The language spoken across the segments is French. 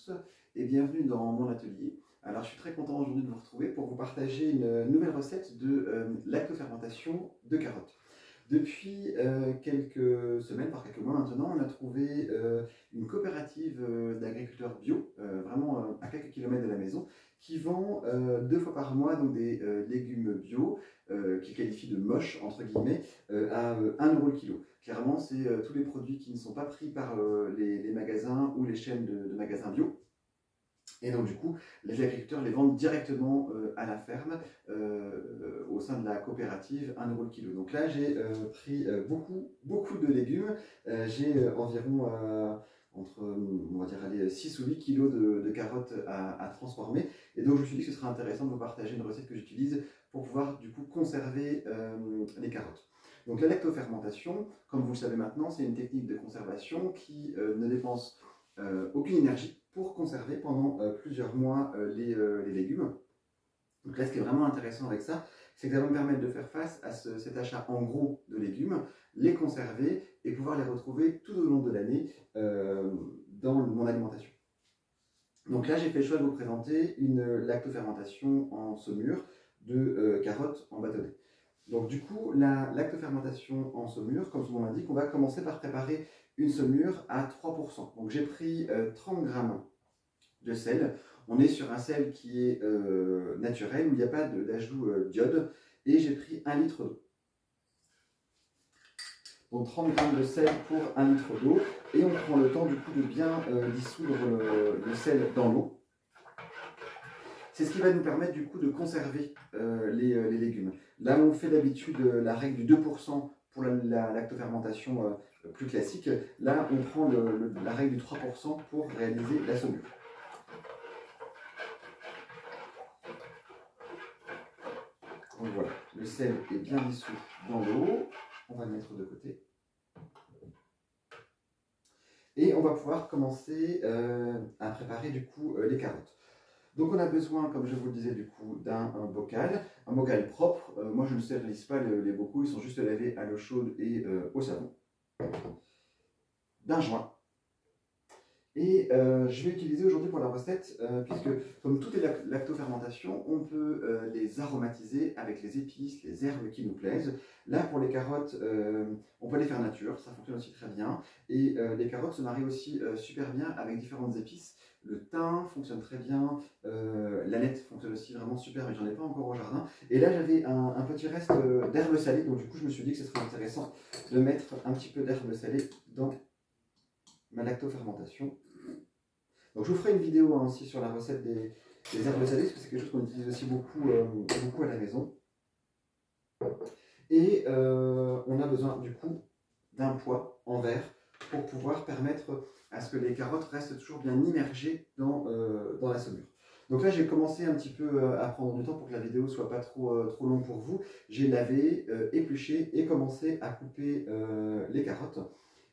tous et bienvenue dans mon atelier. Alors je suis très content aujourd'hui de vous retrouver pour vous partager une nouvelle recette de lactofermentation de carottes. Depuis quelques semaines, voire quelques mois maintenant, on a trouvé une coopérative d'agriculteurs bio, vraiment à quelques kilomètres de la maison, qui vend 2 fois par mois donc, des légumes bio, qui qualifient de moches, entre guillemets, à 1 € le kilo. Clairement, c'est tous les produits qui ne sont pas pris par les magasins ou les chaînes de magasins bio. Et donc du coup, les agriculteurs les vendent directement à la ferme au sein de la coopérative 1 € le kilo. Donc là, j'ai pris beaucoup de légumes. J'ai environ entre, on va dire, 6 ou 8 kilos de carottes à transformer. Et donc je me suis dit que ce serait intéressant de vous partager une recette que j'utilise pour pouvoir du coup conserver les carottes. Donc la lactofermentation, comme vous le savez maintenant, c'est une technique de conservation qui ne dépense aucune énergie pour conserver pendant plusieurs mois les légumes. Donc là, ce qui est vraiment intéressant avec ça, c'est que ça va me permettre de faire face à cet achat en gros de légumes, les conserver et pouvoir les retrouver tout au long de l'année dans mon alimentation. Donc là, j'ai fait le choix de vous présenter une lactofermentation en saumure de carottes en bâtonnet. Donc du coup, la lactofermentation en saumure, comme son nom l'indique, on va commencer par préparer une saumure à 3%. Donc j'ai pris 30 grammes de sel. On est sur un sel qui est naturel, où il n'y a pas d'ajout d'iode. Et j'ai pris 1 litre d'eau. Donc 30 grammes de sel pour 1 litre d'eau. Et on prend le temps du coup de bien dissoudre le sel dans l'eau. C'est ce qui va nous permettre du coup de conserver les légumes. Là, on fait d'habitude la règle du 2% pour la lactofermentation plus classique. Là, on prend la règle du 3% pour réaliser la saumure. Donc voilà, le sel est bien dissous dans l'eau. On va le mettre de côté. Et on va pouvoir commencer à préparer du coup les carottes. Donc on a besoin, comme je vous le disais du coup, d'un bocal propre. Moi je ne stérilise pas les bocaux, ils sont juste lavés à l'eau chaude et au savon. D'un joint. Et je vais utiliser aujourd'hui pour la recette, puisque comme tout est lactofermentation, on peut les aromatiser avec les épices, les herbes qui nous plaisent. Là pour les carottes, on peut les faire nature, ça fonctionne aussi très bien. Et les carottes se marient aussi super bien avec différentes épices. Le thym fonctionne très bien, l'aneth fonctionne aussi vraiment super, mais j'en ai pas encore au jardin. Et là j'avais un petit reste d'herbes salées, donc du coup je me suis dit que ce serait intéressant de mettre un petit peu d'herbes salées dans ma lactofermentation. Donc je vous ferai une vidéo aussi sur la recette des herbes salées, parce que c'est quelque chose qu'on utilise aussi beaucoup à la maison. Et on a besoin du coup d'un poêle en verre pour pouvoir permettre à ce que les carottes restent toujours bien immergées dans la saumure. Donc là j'ai commencé un petit peu à prendre du temps pour que la vidéo soit pas trop longue pour vous. J'ai lavé, épluché et commencé à couper les carottes.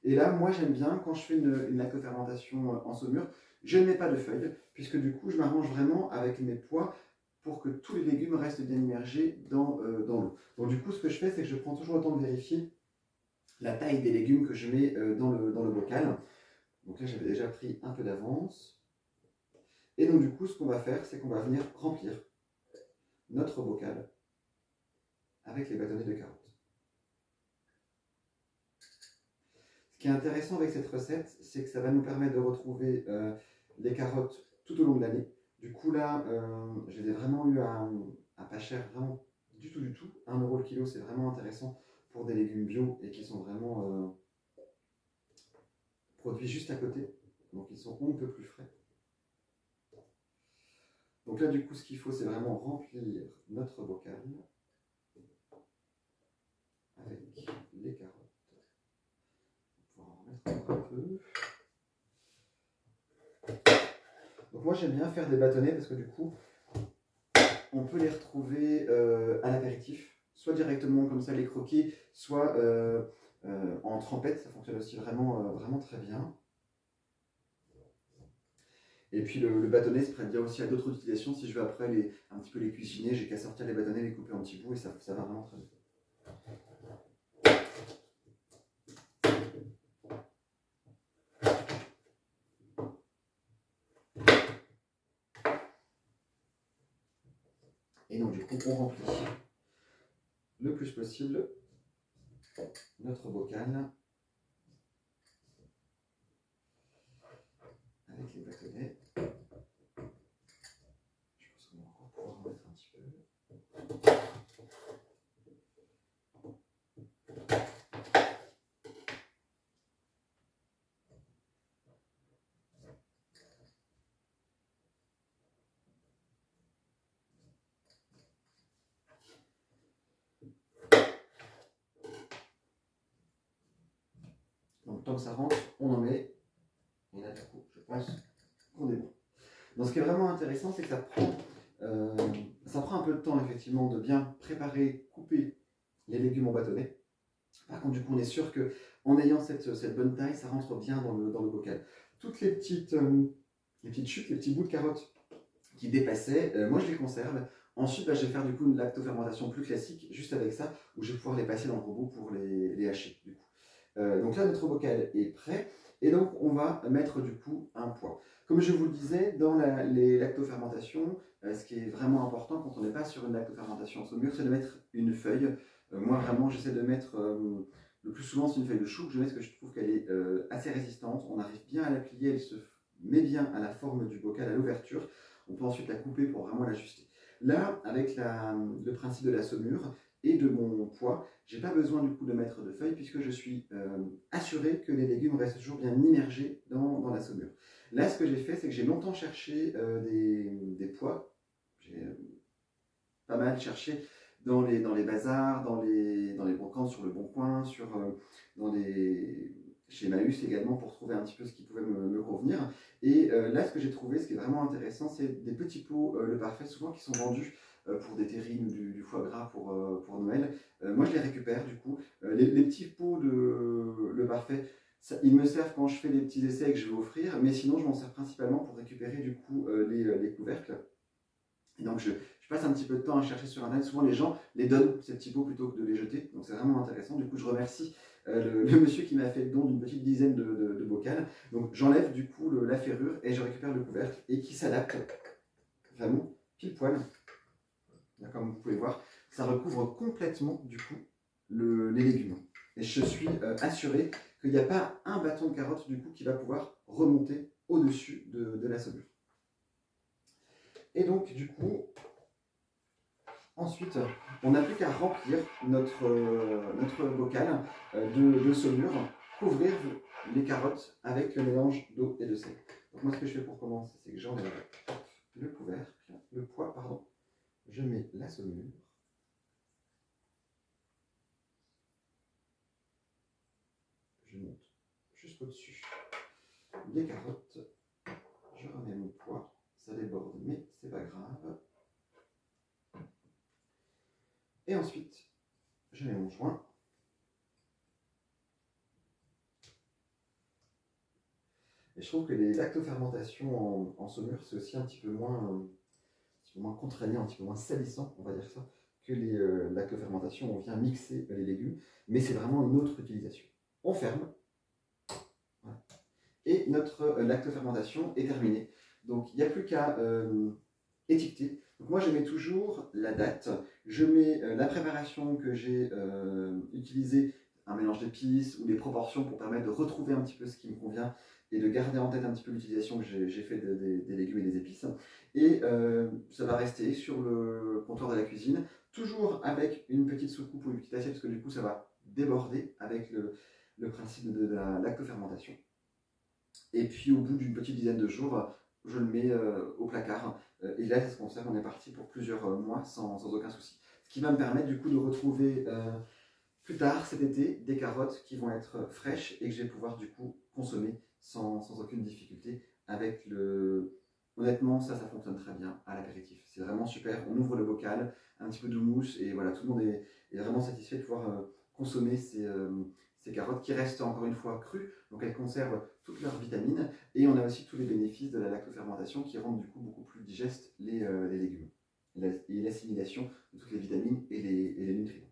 Et là moi j'aime bien quand je fais une lactofermentation en saumure, je ne mets pas de feuilles, puisque du coup je m'arrange vraiment avec mes pois pour que tous les légumes restent bien immergés dans l'eau. Donc du coup ce que je fais, c'est que je prends toujours le temps de vérifier la taille des légumes que je mets dans le bocal. Donc là j'avais déjà pris un peu d'avance. Et donc du coup ce qu'on va faire, c'est qu'on va venir remplir notre bocal avec les bâtonnets de carottes. Ce qui est intéressant avec cette recette, c'est que ça va nous permettre de retrouver les carottes tout au long de l'année. Du coup là, je les ai vraiment eu à pas cher, vraiment du tout. 1 € le kilo, c'est vraiment intéressant pour des légumes bio et qui sont vraiment produits juste à côté. Donc ils sont on ne peut plus frais. Donc là du coup ce qu'il faut, c'est vraiment remplir notre bocal avec les carottes. On va en remettre un peu. Donc moi j'aime bien faire des bâtonnets parce que du coup on peut les retrouver à l'apéritif, soit directement comme ça les croquer, soit en trempette, ça fonctionne aussi vraiment très bien. Et puis le bâtonnet se prête bien aussi à d'autres utilisations. Si je veux après un petit peu les cuisiner, j'ai qu'à sortir les bâtonnets, les couper en petits bouts et ça va vraiment très bien. Et donc du coup, on remplit le plus possible notre bocal avec les bâtonnets. Je pense qu'on va encore pouvoir en mettre un petit peu. Donc tant que ça rentre, on en met. Et là, du coup, je pense qu'on est bon. Donc ce qui est vraiment intéressant, c'est que ça prend un peu de temps, effectivement, de bien préparer, couper les légumes en bâtonnets. Par contre, du coup, on est sûr qu'en ayant cette bonne taille, ça rentre bien dans le bocal. Toutes les petites chutes, les petits bouts de carottes qui dépassaient, moi je les conserve. Ensuite, je vais faire du coup une lactofermentation plus classique, juste avec ça, où je vais pouvoir les passer dans le robot pour les hacher. Du coup. Donc là, notre bocal est prêt. Et donc, on va mettre du coup un poids. Comme je vous le disais, dans les lactofermentations, ce qui est vraiment important quand on n'est pas sur une lactofermentation en saumure, c'est de mettre une feuille. Moi, vraiment, j'essaie de mettre, le plus souvent, c'est une feuille de chou que je mets parce que je trouve qu'elle est assez résistante. On arrive bien à la plier, elle se met bien à la forme du bocal, à l'ouverture. On peut ensuite la couper pour vraiment l'ajuster. Là, avec le principe de la saumure et de mon poids, je n'ai pas besoin du coup de mettre de feuilles puisque je suis assuré que les légumes restent toujours bien immergés dans la saumure. Là, ce que j'ai fait, c'est que j'ai longtemps cherché des poids. J'ai pas mal cherché dans les bazars, dans les brocantes, sur le Bon Coin, chez Emmaüs également, pour trouver un petit peu ce qui pouvait me convenir. Et là, ce que j'ai trouvé, ce qui est vraiment intéressant, c'est des petits pots Le Parfait, souvent qui sont vendus pour des terrines ou du foie gras pour Noël. Moi, je les récupère du coup. Les petits pots de Le Parfait, ils me servent quand je fais des petits essais et que je vais offrir, mais sinon, je m'en sers principalement pour récupérer du coup les couvercles. Et donc, je passe un petit peu de temps à chercher sur Internet. Souvent, les gens les donnent, ces petits pots, plutôt que de les jeter. Donc, c'est vraiment intéressant. Du coup, je remercie le monsieur qui m'a fait le don d'une petite dizaine de bocals. Donc, j'enlève du coup la ferrure et je récupère le couvercle et qui s'adapte vraiment pile poil. Là, comme vous pouvez voir, ça recouvre complètement du coup les légumes. Et je suis assuré qu'il n'y a pas un bâton de carotte du coup qui va pouvoir remonter au-dessus de la saumure. Et donc, du coup, ensuite, on n'a plus qu'à remplir notre bocal de saumure, couvrir les carottes avec le mélange d'eau et de sel. Donc moi, ce que je fais pour commencer, c'est que j'enlève le couvercle, le poids, pardon. Je mets la saumure. Je monte jusqu'au-dessus des carottes. Je remets mon poids. Ça déborde, mais c'est pas grave. Et ensuite, je mets mon joint. Et je trouve que les lactofermentations en saumure, c'est aussi un petit peu moins contraignant, un petit peu moins salissant, on va dire ça, que les lactofermentations. On vient mixer les légumes, mais c'est vraiment une autre utilisation. On ferme. Voilà. Et notre lactofermentation est terminée. Donc, il n'y a plus qu'à étiqueter. Donc, moi, je mets toujours la date. Je mets la préparation que j'ai utilisée, un mélange d'épices ou des proportions pour permettre de retrouver un petit peu ce qui me convient et de garder en tête un petit peu l'utilisation que j'ai fait des légumes et des épices. Et ça va rester sur le comptoir de la cuisine, toujours avec une petite soucoupe ou une petite assiette, parce que du coup, ça va déborder avec le principe de la lactofermentation. Et puis au bout d'une petite dizaine de jours, je le mets au placard. Et là, ça se conserve, on est parti pour plusieurs mois sans aucun souci. Ce qui va me permettre du coup de retrouver plus tard cet été des carottes qui vont être fraîches et que je vais pouvoir du coup consommer sans aucune difficulté avec le... Honnêtement, ça fonctionne très bien à l'apéritif. C'est vraiment super. On ouvre le bocal, un petit peu d'houmous et voilà, tout le monde est vraiment satisfait de pouvoir consommer ces carottes qui restent encore une fois crues, donc elles conservent toutes leurs vitamines et on a aussi tous les bénéfices de la lactofermentation qui rendent du coup beaucoup plus digestes les légumes et l'assimilation de toutes les vitamines et les nutriments.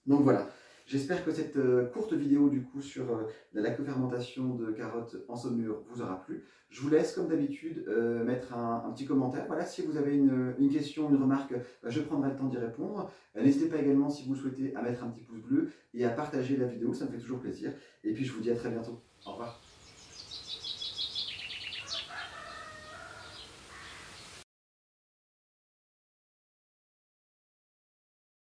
Donc voilà, J'espère que cette courte vidéo du coup sur la lactofermentation de carottes en saumure vous aura plu. Je vous laisse comme d'habitude mettre un petit commentaire. Voilà, si vous avez une question, une remarque, je prendrai le temps d'y répondre. N'hésitez pas également, si vous le souhaitez, à mettre un petit pouce bleu et à partager la vidéo, ça me fait toujours plaisir. Et puis je vous dis à très bientôt. Au revoir.